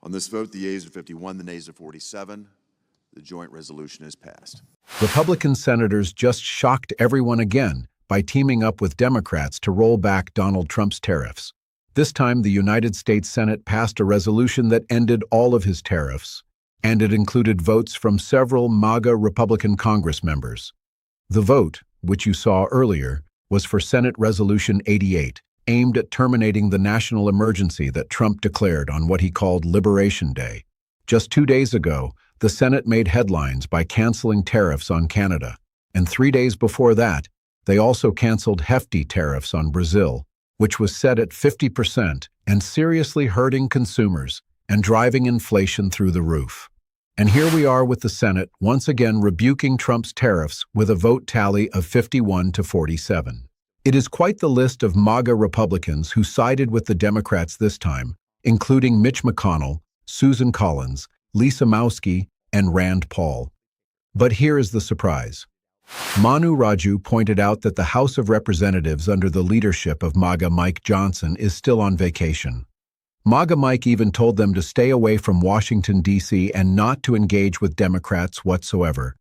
On this vote, the yeas are 51, the nays are 47. The joint resolution is passed. Republican senators just shocked everyone again by teaming up with Democrats to roll back Donald Trump's tariffs. This time, the United States Senate passed a resolution that ended all of his tariffs, and it included votes from several MAGA Republican Congress members. The vote, which you saw earlier, was for Senate Resolution 88, aimed at terminating the national emergency that Trump declared on what he called Liberation Day. Just 2 days ago, the Senate made headlines by canceling tariffs on Canada, and 3 days before that, they also canceled hefty tariffs on Brazil, which was set at 50% and seriously hurting consumers and driving inflation through the roof. And here we are with the Senate once again rebuking Trump's tariffs with a vote tally of 51 to 47. It is quite the list of MAGA Republicans who sided with the Democrats this time, including Mitch McConnell, Susan Collins, Lisa Murkowski, and Rand Paul. But here is the surprise. Manu Raju pointed out that the House of Representatives under the leadership of MAGA Mike Johnson is still on vacation. MAGA Mike even told them to stay away from Washington, D.C. and not to engage with Democrats whatsoever.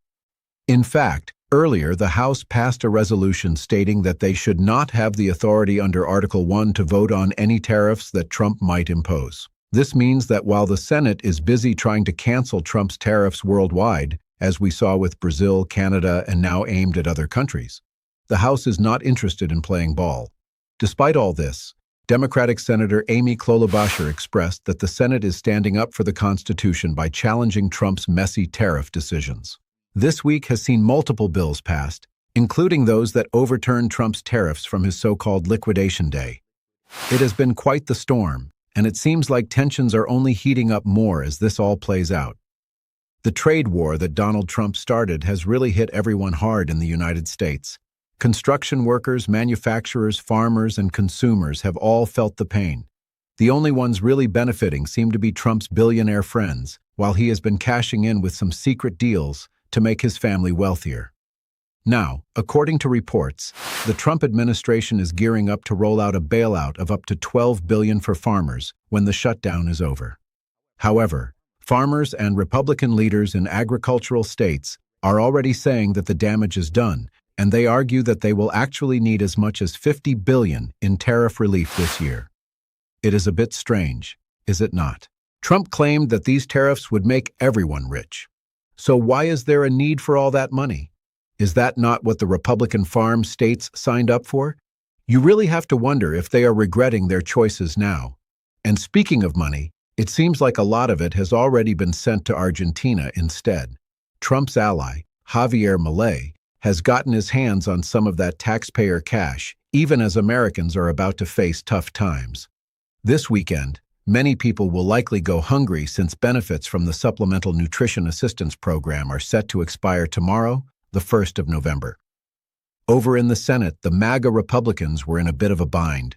In fact, earlier the House passed a resolution stating that they should not have the authority under Article 1 to vote on any tariffs that Trump might impose. This means that while the Senate is busy trying to cancel Trump's tariffs worldwide, as we saw with Brazil, Canada, and now aimed at other countries, the House is not interested in playing ball. Despite all this, Democratic Senator Amy Klobuchar expressed that the Senate is standing up for the Constitution by challenging Trump's messy tariff decisions. This week has seen multiple bills passed, including those that overturned Trump's tariffs from his so-called Liquidation Day. It has been quite the storm, and it seems like tensions are only heating up more as this all plays out. The trade war that Donald Trump started has really hit everyone hard in the United States. Construction workers, manufacturers, farmers, and consumers have all felt the pain. The only ones really benefiting seem to be Trump's billionaire friends, while he has been cashing in with some secret deals to make his family wealthier. Now, according to reports, the Trump administration is gearing up to roll out a bailout of up to $12 billion for farmers when the shutdown is over. However, farmers and Republican leaders in agricultural states are already saying that the damage is done, and they argue that they will actually need as much as $50 billion in tariff relief this year. It is a bit strange, is it not? Trump claimed that these tariffs would make everyone rich. So why is there a need for all that money? Is that not what the Republican farm states signed up for? You really have to wonder if they are regretting their choices now. And speaking of money, it seems like a lot of it has already been sent to Argentina instead. Trump's ally, Javier Milei, has gotten his hands on some of that taxpayer cash, even as Americans are about to face tough times. This weekend, many people will likely go hungry since benefits from the Supplemental Nutrition Assistance Program are set to expire tomorrow, the 1st of November. Over in the Senate, the MAGA Republicans were in a bit of a bind.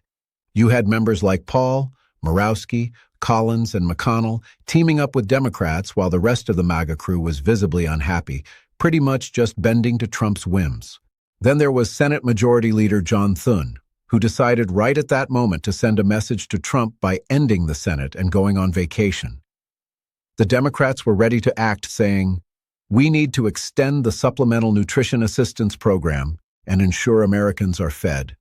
You had members like Paul, Murkowski, Collins, and McConnell teaming up with Democrats while the rest of the MAGA crew was visibly unhappy, pretty much just bending to Trump's whims. Then there was Senate Majority Leader John Thune, who decided right at that moment to send a message to Trump by ending the Senate and going on vacation. The Democrats were ready to act, saying, "We need to extend the Supplemental Nutrition Assistance Program and ensure Americans are fed."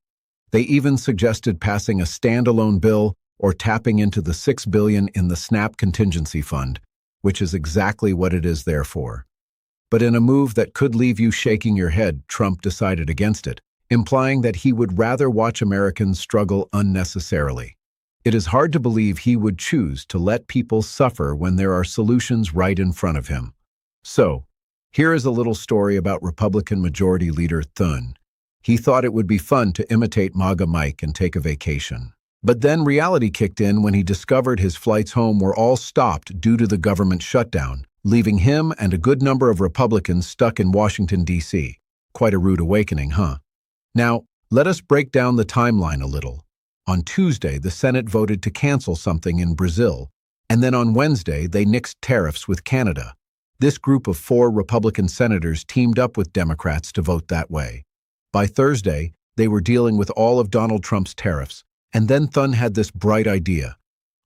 They even suggested passing a standalone bill or tapping into the $6 billion in the SNAP Contingency Fund, which is exactly what it is there for. But in a move that could leave you shaking your head, Trump decided against it, implying that he would rather watch Americans struggle unnecessarily. It is hard to believe he would choose to let people suffer when there are solutions right in front of him. So, here is a little story about Republican Majority Leader Thune. He thought it would be fun to imitate MAGA Mike and take a vacation. But then reality kicked in when he discovered his flights home were all stopped due to the government shutdown, leaving him and a good number of Republicans stuck in Washington, D.C. Quite a rude awakening, huh? Now, let us break down the timeline a little. On Tuesday, the Senate voted to cancel something in Brazil, and then on Wednesday, they nixed tariffs with Canada. This group of 4 Republican senators teamed up with Democrats to vote that way. By Thursday, they were dealing with all of Donald Trump's tariffs, and then Thune had this bright idea.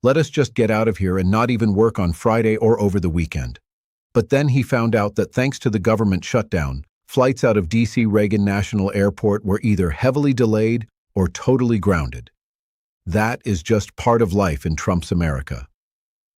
Let us just get out of here and not even work on Friday or over the weekend. But then he found out that thanks to the government shutdown, flights out of D.C. Reagan National Airport were either heavily delayed or totally grounded. That is just part of life in Trump's America.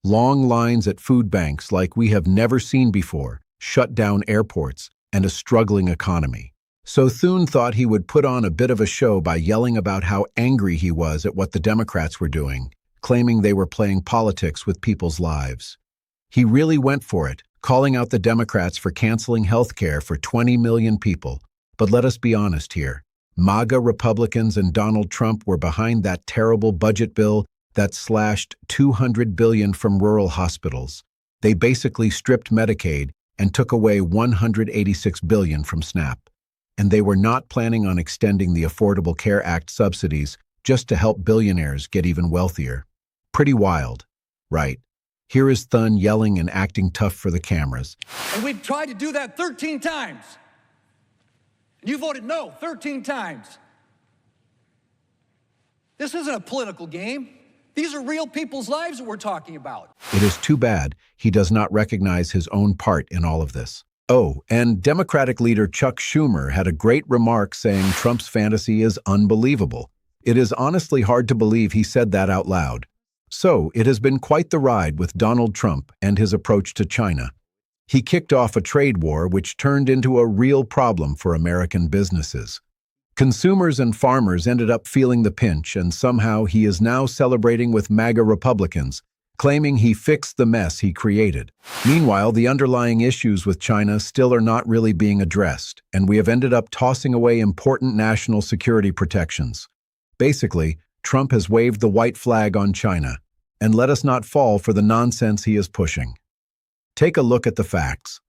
Long lines at food banks like we have never seen before, shut down airports, and a struggling economy. So Thune thought he would put on a bit of a show by yelling about how angry he was at what the Democrats were doing, claiming they were playing politics with people's lives. He really went for it, calling out the Democrats for canceling health care for 20 million people. But let us be honest here. MAGA Republicans and Donald Trump were behind that terrible budget bill that slashed $200 billion from rural hospitals. They basically stripped Medicaid and took away $186 billion from SNAP. And they were not planning on extending the Affordable Care Act subsidies just to help billionaires get even wealthier. Pretty wild, right? Here is Thune yelling and acting tough for the cameras. And we've tried to do that 13 times. You voted no 13 times. This isn't a political game. These are real people's lives that we're talking about. It is too bad he does not recognize his own part in all of this. Oh, and Democratic leader Chuck Schumer had a great remark saying Trump's fantasy is unbelievable. It is honestly hard to believe he said that out loud. So, it has been quite the ride with Donald Trump and his approach to China. He kicked off a trade war which turned into a real problem for American businesses. Consumers and farmers ended up feeling the pinch, and somehow he is now celebrating with MAGA Republicans, claiming he fixed the mess he created. Meanwhile, the underlying issues with China still are not really being addressed, and we have ended up tossing away important national security protections. Basically, Trump has waved the white flag on China, and let us not fall for the nonsense he is pushing. Take a look at the facts.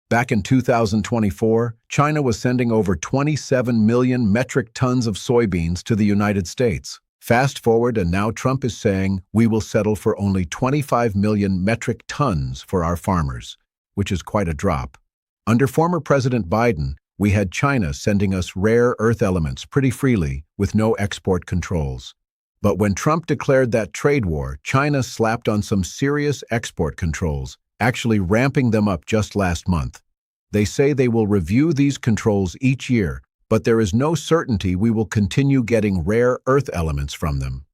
Back in 2024, China was sending over 27 million metric tons of soybeans to the United States. Fast forward, and now Trump is saying we will settle for only 25 million metric tons for our farmers, which is quite a drop. Under former President Biden, we had China sending us rare earth elements pretty freely with no export controls. But when Trump declared that trade war, China slapped on some serious export controls, actually ramping them up just last month. They say they will review these controls each year, but there is no certainty we will continue getting rare earth elements from them.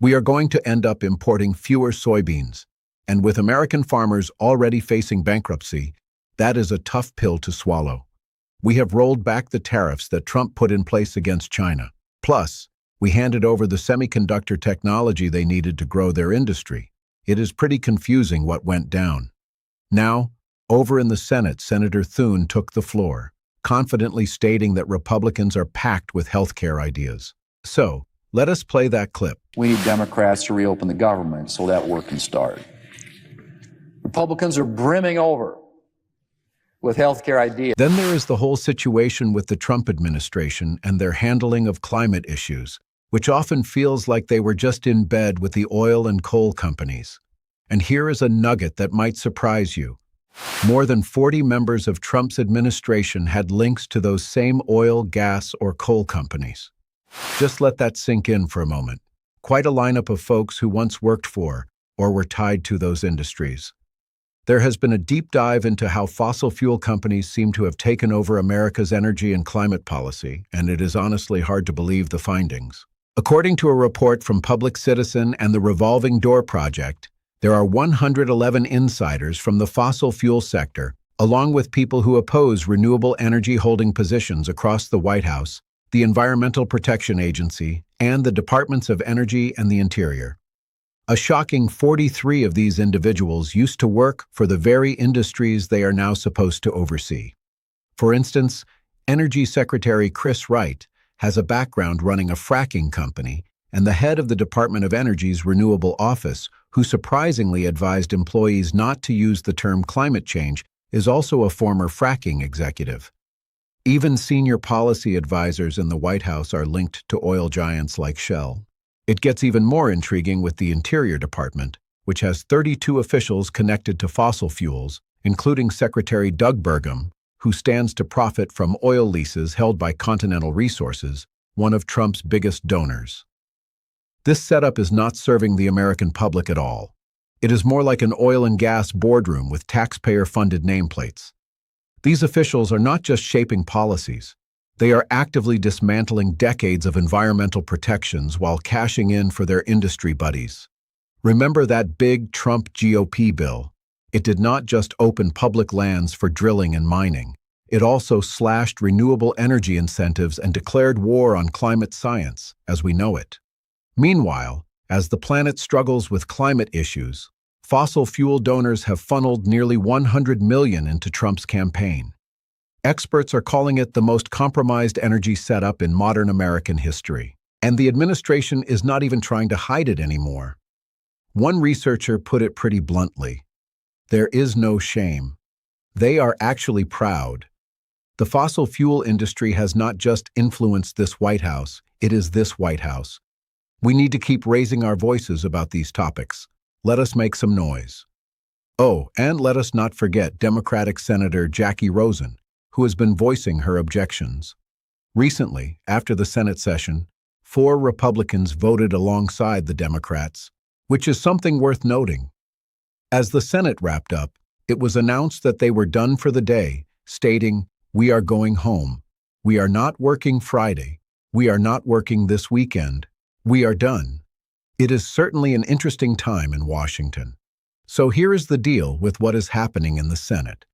We are going to end up importing fewer soybeans, and with American farmers already facing bankruptcy, that is a tough pill to swallow. We have rolled back the tariffs that Trump put in place against China. Plus, we handed over the semiconductor technology they needed to grow their industry. It is pretty confusing what went down. Now, over in the Senate, Senator Thune took the floor, confidently stating that Republicans are packed with health care ideas. So, let us play that clip. We need Democrats to reopen the government so that work can start. Republicans are brimming over with health care ideas. Then there is the whole situation with the Trump administration and their handling of climate issues, which often feels like they were just in bed with the oil and coal companies. And here is a nugget that might surprise you. More than 40 members of Trump's administration had links to those same oil, gas, or coal companies. Just let that sink in for a moment. Quite a lineup of folks who once worked for or were tied to those industries. There has been a deep dive into how fossil fuel companies seem to have taken over America's energy and climate policy, and it is honestly hard to believe the findings. According to a report from Public Citizen and the Revolving Door Project, there are 111 insiders from the fossil fuel sector, along with people who oppose renewable energy holding positions across the White House, the Environmental Protection Agency, and the Departments of Energy and the Interior. A shocking 43 of these individuals used to work for the very industries they are now supposed to oversee. For instance, Energy Secretary Chris Wright has a background running a fracking company, and the head of the Department of Energy's Renewable Office, who surprisingly advised employees not to use the term climate change, is also a former fracking executive. Even senior policy advisors in the White House are linked to oil giants like Shell. It gets even more intriguing with the Interior Department, which has 32 officials connected to fossil fuels, including Secretary Doug Burgum, who stands to profit from oil leases held by Continental Resources, one of Trump's biggest donors. This setup is not serving the American public at all. It is more like an oil and gas boardroom with taxpayer-funded nameplates. These officials are not just shaping policies. They are actively dismantling decades of environmental protections while cashing in for their industry buddies. Remember that big Trump GOP bill? It did not just open public lands for drilling and mining. It also slashed renewable energy incentives and declared war on climate science as we know it. Meanwhile, as the planet struggles with climate issues, fossil fuel donors have funneled nearly $100 million into Trump's campaign. Experts are calling it the most compromised energy setup in modern American history. And the administration is not even trying to hide it anymore. One researcher put it pretty bluntly. There is no shame. They are actually proud. The fossil fuel industry has not just influenced this White House, it is this White House. We need to keep raising our voices about these topics. Let us make some noise. Oh, and let us not forget Democratic Senator Jackie Rosen, who has been voicing her objections. Recently, after the Senate session, 4 Republicans voted alongside the Democrats, which is something worth noting. As the Senate wrapped up, it was announced that they were done for the day, stating, "We are going home. We are not working Friday. We are not working this weekend. We are done." It is certainly an interesting time in Washington. So here is the deal with what is happening in the Senate.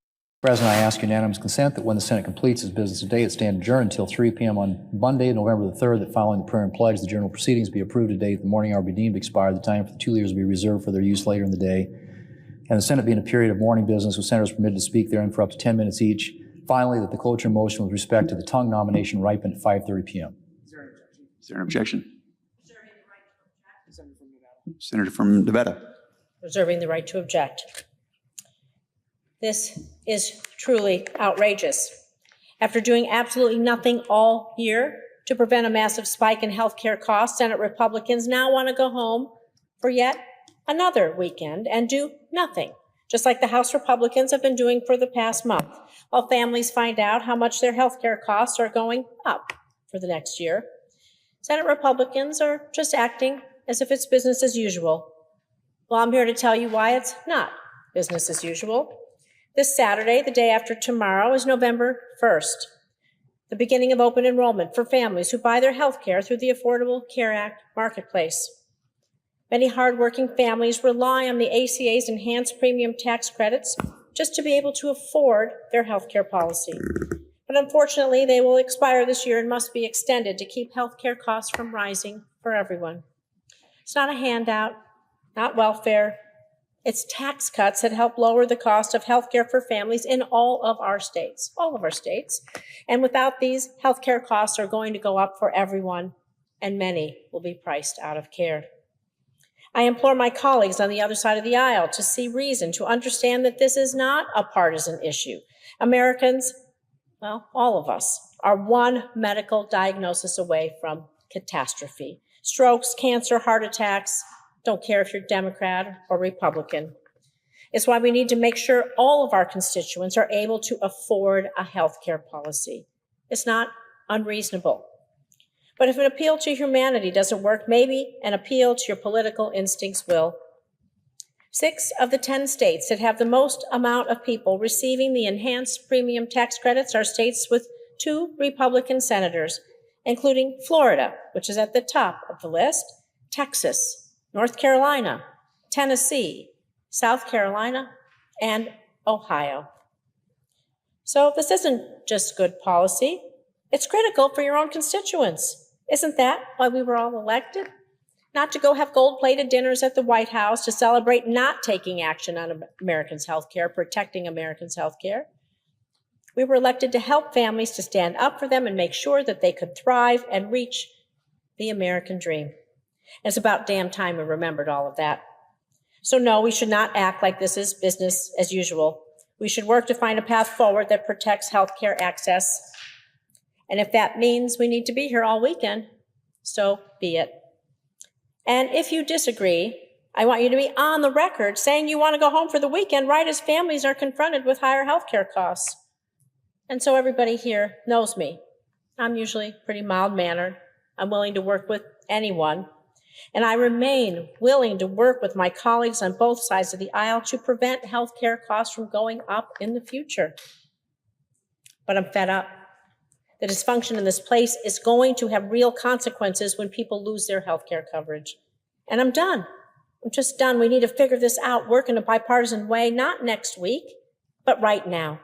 President, I ask unanimous consent that when the Senate completes its business today, it stand adjourned until 3 p.m. on Monday, November the 3rd, that following the prayer and pledge, the general proceedings be approved today, the morning hour be deemed expired, the time for the 2 leaders will be reserved for their use later in the day, and the Senate be in a period of morning business with senators permitted to speak therein for up to 10 minutes each. Finally, that the cloture motion with respect to the tongue nomination ripen at 5:30 p.m. Is there an objection? Senator from Nevada. Reserving the right to object. This is truly outrageous. After doing absolutely nothing all year to prevent a massive spike in health care costs, Senate Republicans now want to go home for yet another weekend and do nothing, just like the House Republicans have been doing for the past month, while families find out how much their health care costs are going up for the next year. Senate Republicans are just acting as if it's business as usual. Well, I'm here to tell you why it's not business as usual. This Saturday, the day after tomorrow, is November 1st, the beginning of open enrollment for families who buy their health care through the Affordable Care Act marketplace. Many hardworking families rely on the ACA's enhanced premium tax credits just to be able to afford their health care policy. But unfortunately, they will expire this year and must be extended to keep health care costs from rising for everyone. It's not a handout, not welfare. It's tax cuts that help lower the cost of health care for families in all of our states. And without these, health care costs are going to go up for everyone, and many will be priced out of care. I implore my colleagues on the other side of the aisle to see reason, to understand that this is not a partisan issue. Americans, well, all of us, are one medical diagnosis away from catastrophe. Strokes, cancer, heart attacks, don't care if you're Democrat or Republican. It's why we need to make sure all of our constituents are able to afford a health care policy. It's not unreasonable. But if an appeal to humanity doesn't work, maybe an appeal to your political instincts will. 6 of the 10 states that have the most amount of people receiving the enhanced premium tax credits are states with 2 Republican senators, including Florida, which is at the top of the list, Texas, North Carolina, Tennessee, South Carolina, and Ohio. So this isn't just good policy. It's critical for your own constituents. Isn't that why we were all elected? Not to go have gold-plated dinners at the White House to celebrate not taking action on Americans' health care, protecting Americans' health care. We were elected to help families, to stand up for them and make sure that they could thrive and reach the American dream. It's about damn time we remembered all of that. So no, we should not act like this is business as usual. We should work to find a path forward that protects health care access. And if that means we need to be here all weekend, so be it. And if you disagree, I want you to be on the record saying you want to go home for the weekend right as families are confronted with higher health care costs. And so everybody here knows me. I'm usually pretty mild-mannered. I'm willing to work with anyone. And I remain willing to work with my colleagues on both sides of the aisle to prevent healthcare costs from going up in the future. But I'm fed up. The dysfunction in this place is going to have real consequences when people lose their healthcare coverage. And I'm done. I'm just done. We need to figure this out, work in a bipartisan way, not next week, but right now.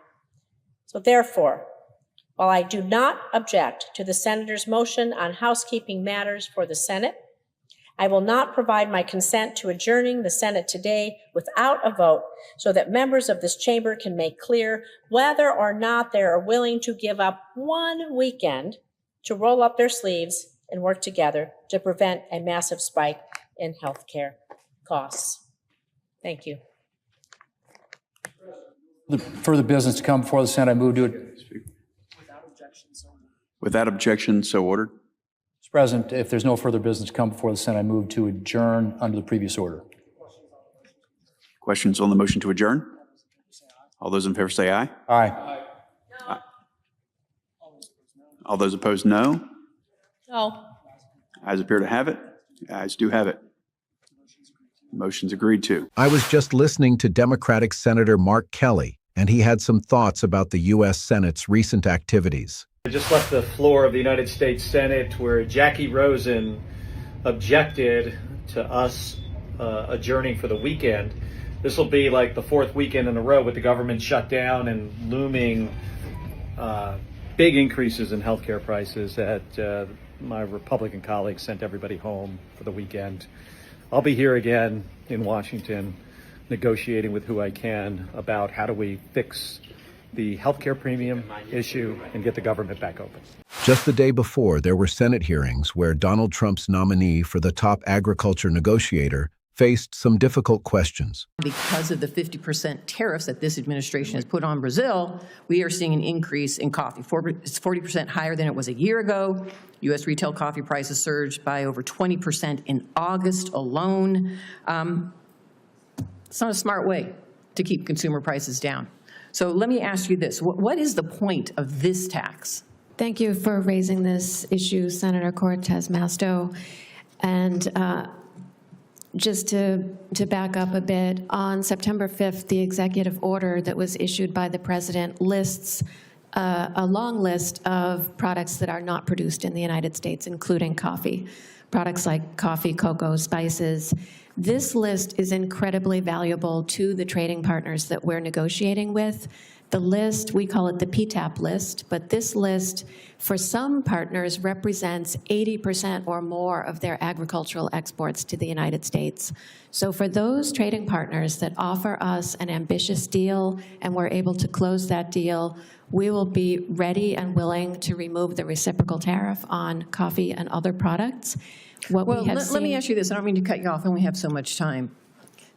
So therefore, while I do not object to the senator's motion on housekeeping matters for the Senate, I will not provide my consent to adjourning the Senate today without a vote so that members of this chamber can make clear whether or not they are willing to give up one weekend to roll up their sleeves and work together to prevent a massive spike in healthcare costs. Thank you. Further business to come before the Senate, I move to it. Without objection, so ordered. Mr. President, if there's no further business to come before the Senate, I move to adjourn under the previous order. Questions on the motion to adjourn? All those in favor say aye. Aye. All those opposed, no. No. Ayes appear to have it. Ayes do have it. Motion's agreed to. I was just listening to Democratic Senator Mark Kelly, and he had some thoughts about the U.S. Senate's recent activities. I just left the floor of the United States Senate where Jackie Rosen objected to us adjourning for the weekend. This will be like the fourth weekend in a row with the government shut down and looming big increases in healthcare prices that my Republican colleagues sent everybody home for the weekend. I'll be here again in Washington negotiating with who I can about how do we fix the healthcare premium issue and get the government back open. Just the day before, there were Senate hearings where Donald Trump's nominee for the top agriculture negotiator faced some difficult questions. Because of the 50% tariffs that this administration has put on Brazil, we are seeing an increase in coffee. It's 40% higher than it was a year ago. U.S. retail coffee prices surged by over 20% in August alone. It's not a smart way to keep consumer prices down. So let me ask you this. What is the point of this tax? Thank you for raising this issue, Senator Cortez Masto. And just to back up a bit, on September 5th, the executive order that was issued by the president lists a long list of products that are not produced in the United States, including coffee. Products like coffee, cocoa, spices. This list is incredibly valuable to the trading partners that we're negotiating with. The list, we call it the PTAP list, but this list for some partners represents 80% or more of their agricultural exports to the United States. So for those trading partners that offer us an ambitious deal and we're able to close that deal, we will be ready and willing to remove the reciprocal tariff on coffee and other products. Let me ask you this. I don't mean to cut you off, and we have so much time.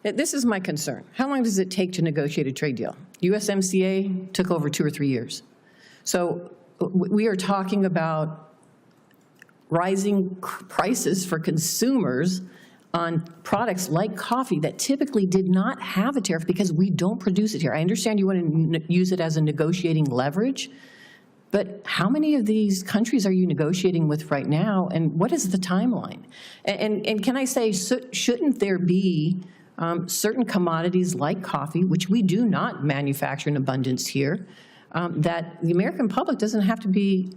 This is my concern. How long does it take to negotiate a trade deal? USMCA took over 2 or 3 years. So we are talking about rising prices for consumers on products like coffee that typically did not have a tariff because we don't produce it here. I understand you want to use it as a negotiating leverage, but how many of these countries are you negotiating with right now, and what is the timeline? And can I say, shouldn't there be certain commodities like coffee, which we do not manufacture in abundance here, that the American public doesn't have to be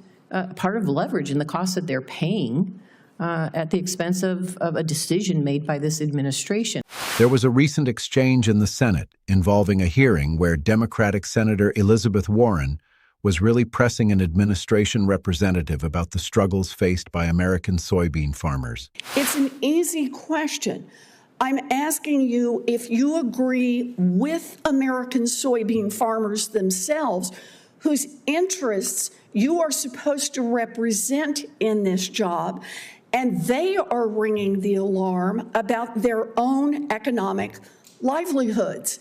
part of leverage in the costs that they're paying at the expense of a decision made by this administration? There was a recent exchange in the Senate involving a hearing where Democratic Senator Elizabeth Warren was really pressing an administration representative about the struggles faced by American soybean farmers. It's an easy question. I'm asking you if you agree with American soybean farmers themselves, whose interests you are supposed to represent in this job, and they are ringing the alarm about their own economic livelihoods.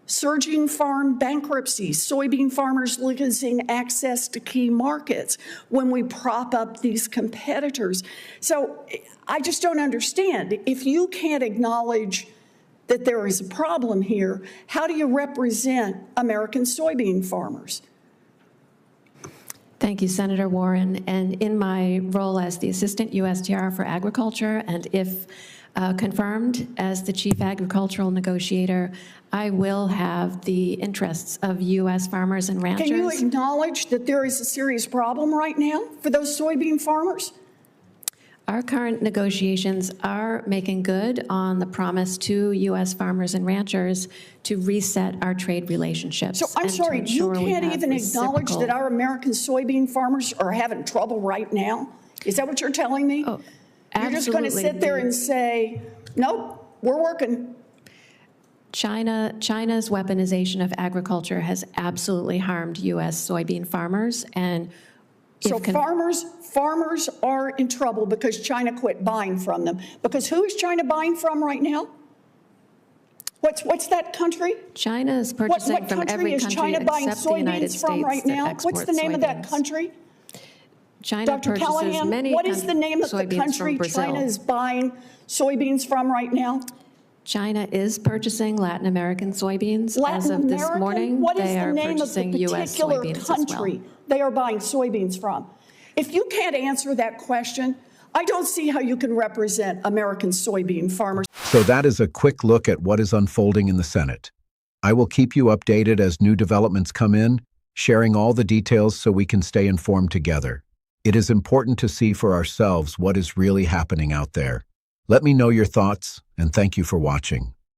Surging farm bankruptcies, soybean farmers losing access to key markets when we prop up these competitors. So I just don't understand. If you can't acknowledge that there is a problem here, how do you represent American soybean farmers? Thank you, Senator Warren. And in my role as the Assistant USTR for Agriculture, and if confirmed as the Chief Agricultural Negotiator, I will have the interests of U.S. farmers and ranchers. Can you acknowledge that there is a serious problem right now for those soybean farmers? Our current negotiations are making good on the promise to U.S. farmers and ranchers to reset our trade relationships. So I'm and to sorry, you ensure we can't have even acknowledge reciprocal- that our American soybean farmers are having trouble right now? Is that what you're telling me? Oh, You're just going to absolutely. sit there and say, nope, we're working. China's weaponization of agriculture has absolutely harmed U.S. soybean farmers, and So if farmers are in trouble because China quit buying from them. Because who is China buying from right now? What's that country? China is What purchasing from country every is country China buying except the United soybeans from States right that now? exports What's the name of that soybeans. country? China Dr. purchases Callahan, many what is the name of the soybeans country from Brazil. China is buying soybeans from right now? China is purchasing Latin American soybeans. As Latin of this American? morning, What is they the are name of the purchasing U.S. particular soybeans as well. country they are buying soybeans from? If you can't answer that question, I don't see how you can represent American soybean farmers. So that is a quick look at what is unfolding in the Senate. I will keep you updated as new developments come in, sharing all the details so we can stay informed together. It is important to see for ourselves what is really happening out there. Let me know your thoughts, and thank you for watching.